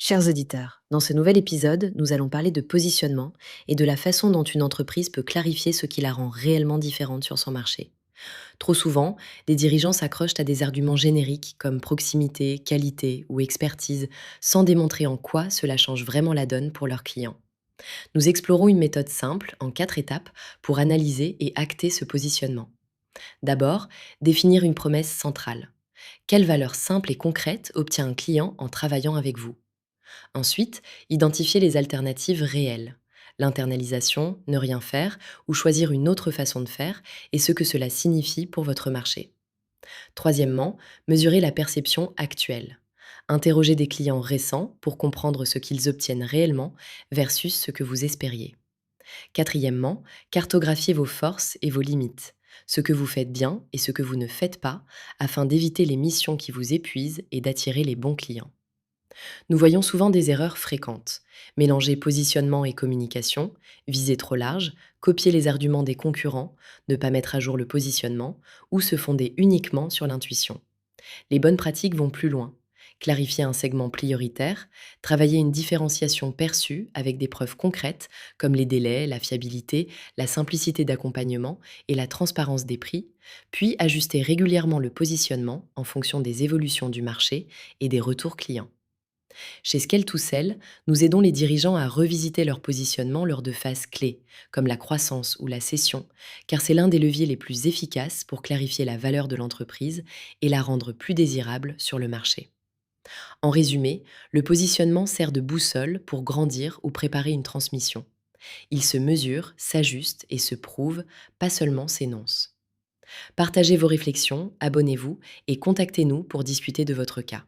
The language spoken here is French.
Chers auditeurs, dans ce nouvel épisode, nous allons parler de positionnement et de la façon dont une entreprise peut clarifier ce qui la rend réellement différente sur son marché. Trop souvent, des dirigeants s'accrochent à des arguments génériques comme proximité, qualité ou expertise, sans démontrer en quoi cela change vraiment la donne pour leurs clients. Nous explorons une méthode simple, en 4 étapes, pour analyser et acter ce positionnement. D'abord, définir une promesse centrale. Quelle valeur simple et concrète obtient un client en travaillant avec vous? Ensuite, identifier les alternatives réelles. L'internalisation, ne rien faire ou choisir une autre façon de faire et ce que cela signifie pour votre marché. Troisièmement, mesurer la perception actuelle. Interroger des clients récents pour comprendre ce qu'ils obtiennent réellement versus ce que vous espériez. Quatrièmement, cartographier vos forces et vos limites, ce que vous faites bien et ce que vous ne faites pas, afin d'éviter les missions qui vous épuisent et d'attirer les bons clients. Nous voyons souvent des erreurs fréquentes. Mélanger positionnement et communication, viser trop large, copier les arguments des concurrents, ne pas mettre à jour le positionnement, ou se fonder uniquement sur l'intuition. Les bonnes pratiques vont plus loin. Clarifier un segment prioritaire, travailler une différenciation perçue avec des preuves concrètes comme les délais, la fiabilité, la simplicité d'accompagnement et la transparence des prix, puis ajuster régulièrement le positionnement en fonction des évolutions du marché et des retours clients. Chez Scale to Sell, nous aidons les dirigeants à revisiter leur positionnement lors de phases clés, comme la croissance ou la cession, car c'est l'un des leviers les plus efficaces pour clarifier la valeur de l'entreprise et la rendre plus désirable sur le marché. En résumé, le positionnement sert de boussole pour grandir ou préparer une transmission. Il se mesure, s'ajuste et se prouve, pas seulement s'énonce. Partagez vos réflexions, abonnez-vous et contactez-nous pour discuter de votre cas.